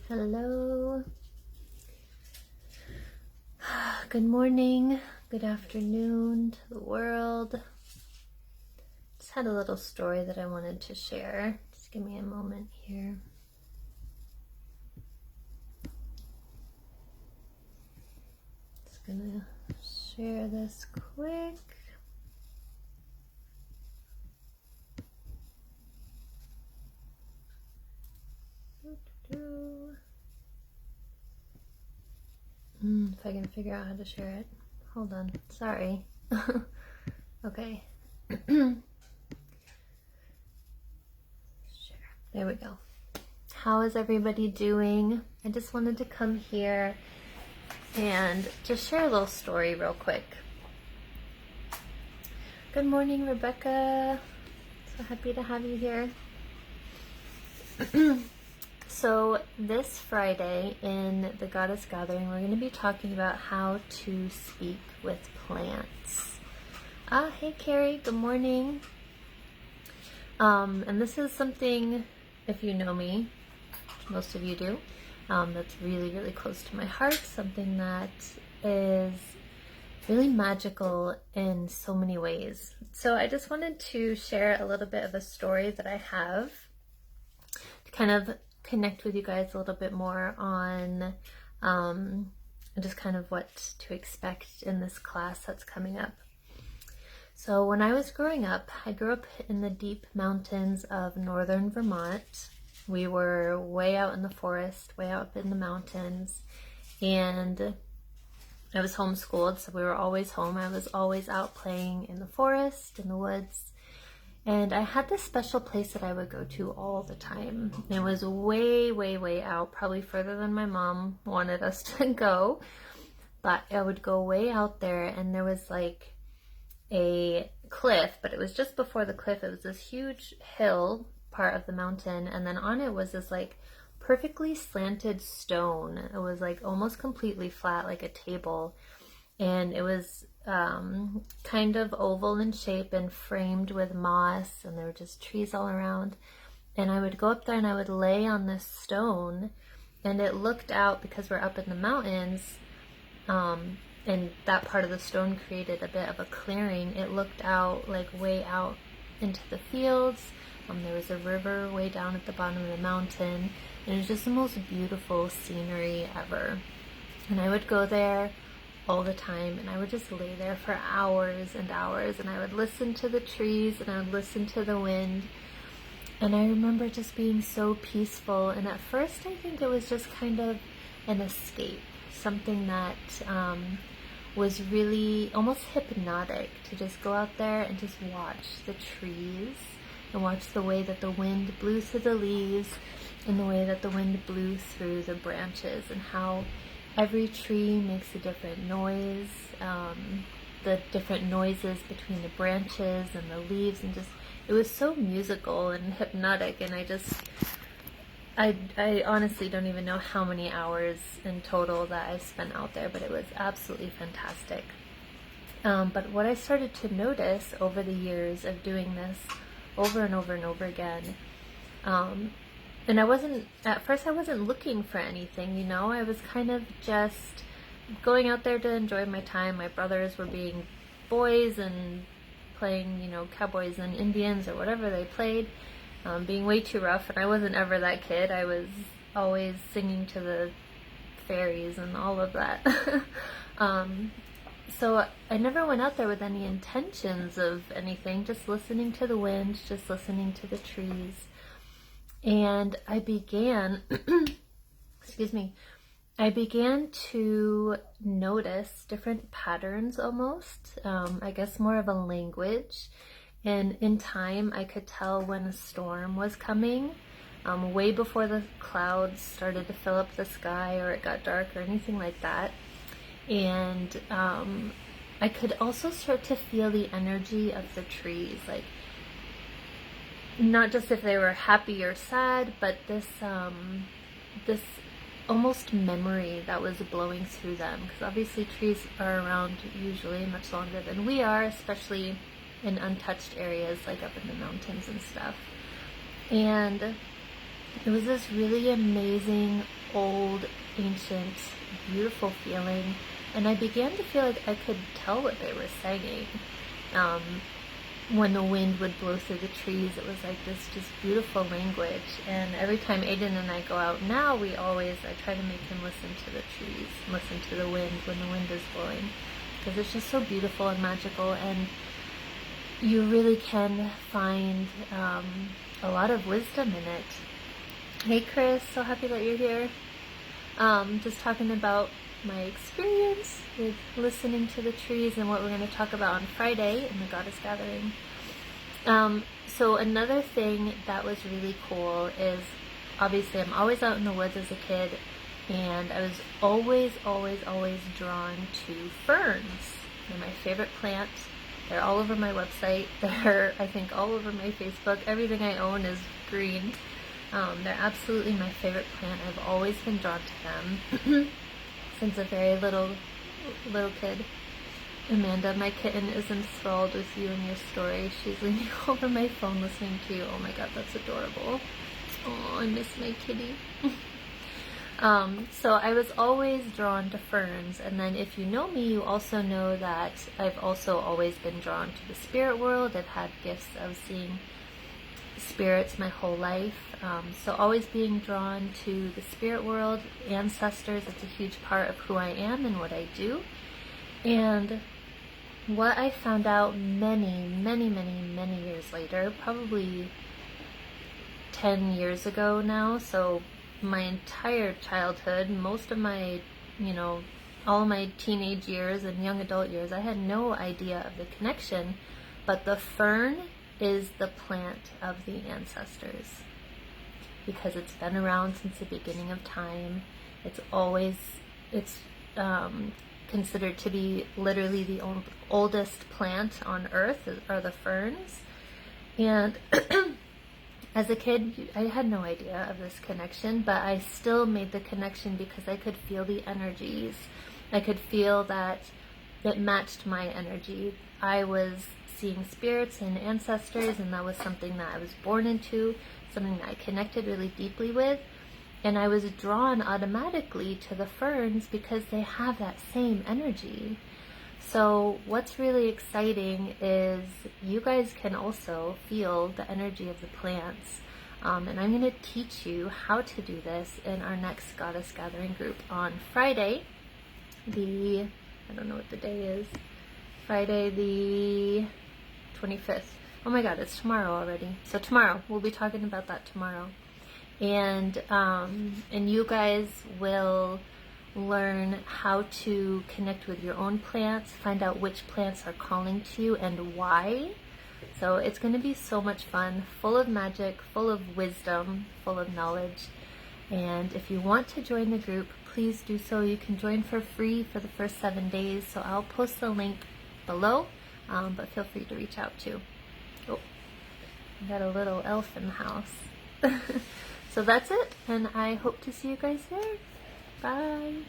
Hello. Good morning, good afternoon to the world. Just had a little story that I wanted to share. Just give me a moment here. Just gonna share this quick. If I can figure out how to share it. Hold on. Sorry. Okay. Share. There we go. How is everybody doing? I just wanted to come here and just share a little story real quick. Good morning, Rebecca. So happy to have you here. So this Friday in the Goddess Gathering, we're going to be talking about how to speak with plants. Hey Carrie, good morning. And this is something, if you know me, most of you do, that's really, really close to my heart, something that is really magical in so many ways. So I just wanted to share a little bit of a story that I have to kind of connect with you guys a little bit more on just kind of what to expect in this class that's coming up. So when I was growing up, I grew up in the deep mountains of northern Vermont. We were way out in the forest, way out in the mountains, and I was homeschooled, so we were always home. I was always out playing in the forest, in the woods. And I had this special place that I would go to all the time. It was way, way, way out, probably further than my mom wanted us to go. But I would go way out there, and there was like a cliff, but it was just before the cliff. It was this huge hill part of the mountain, and then on it was this like perfectly slanted stone. It was like almost completely flat, like a table. And it was kind of oval in shape and framed with moss, and there were just trees all around. And I would go up there and I would lay on this stone, and it looked out, because we're up in the mountains, and that part of the stone created a bit of a clearing. It looked out, like way out into the fields. There was a river way down at the bottom of the mountain, and it was just the most beautiful scenery ever. And I would go there all the time, and I would just lay there for hours and hours, and I would listen to the trees, and I would listen to the wind, and I remember just being so peaceful. And at first I think it was just kind of an escape, something that was really almost hypnotic, to just go out there and just watch the trees and watch the way that the wind blew through the leaves and the way that the wind blew through the branches, and how every tree makes a different noise, the different noises between the branches and the leaves, and just, it was so musical and hypnotic. And I honestly don't even know how many hours in total that I spent out there, but it was absolutely fantastic. But what I started to notice over the years of doing this over and over and over again, and at first I wasn't looking for anything, you know. I was kind of just going out there to enjoy my time. My brothers were being boys and playing, you know, cowboys and Indians or whatever they played, being way too rough, and I wasn't ever that kid. I was always singing to the fairies and all of that. So I never went out there with any intentions of anything, just listening to the wind, just listening to the trees. And I began, I began to notice different patterns almost, I guess more of a language. And in time, I could tell when a storm was coming, way before the clouds started to fill up the sky or it got dark or anything like that. And I could also start to feel the energy of the trees, like not just if they were happy or sad, but this almost memory that was blowing through them, because obviously trees are around usually much longer than we are, especially in untouched areas like up in the mountains and stuff. And it was this really amazing old, ancient, beautiful feeling, and I began to feel like I could tell what they were saying. When the wind would blow through the trees, it was like this just beautiful language. And every time Aiden and I go out now, I try to make him listen to the trees, listen to the wind when the wind is blowing, because it's just so beautiful and magical, and you really can find a lot of wisdom in it. Hey Chris, so happy that you're here. Just talking about my experience with listening to the trees and what we're going to talk about on Friday in the Goddess Gathering. So another thing that was really cool is, obviously I'm always out in the woods as a kid, and I was always drawn to ferns. They're my favorite plant. They're all over my website. They're, I think, all over my Facebook. Everything I own is green. They're absolutely my favorite plant. I've always been drawn to them since a very little kid. Amanda, my kitten, is enthralled with you and your story. She's leaning over my phone listening to you. Oh my god, that's adorable. Oh, I miss my kitty. So I was always drawn to ferns, and then if you know me, you also know that I've also always been drawn to the spirit world. I've had gifts of seeing spirits my whole life, so always being drawn to the spirit world, ancestors. It's a huge part of who I am and what I do. And what I found out many years later, probably 10 years ago now, so my entire childhood, most of my, all of my teenage years and young adult years, I had no idea of the connection, but the fern is the plant of the ancestors, because it's been around since the beginning of time. It's considered to be literally the oldest plant on earth are the ferns. And as a kid, I had no idea of this connection, but I still made the connection because I could feel the energies. I could feel that it matched my energy. I was seeing spirits and ancestors, and that was something that I was born into, something that I connected really deeply with. And I was drawn automatically to the ferns because they have that same energy. So what's really exciting is you guys can also feel the energy of the plants. And I'm going to teach you how to do this in our next Goddess Gathering group on Friday, I don't know what the day is, Friday the 25th. Oh my god, it's tomorrow already. So tomorrow, we'll be talking about that tomorrow. And you guys will learn how to connect with your own plants, find out which plants are calling to you and why. So it's going to be so much fun, full of magic, full of wisdom, full of knowledge. And if you want to join the group, please do so. You can join for free for the first 7 days. So I'll post the link below, but feel free to reach out too. Oh, I got a little elf in the house. So that's it, and I hope to see you guys there. Bye.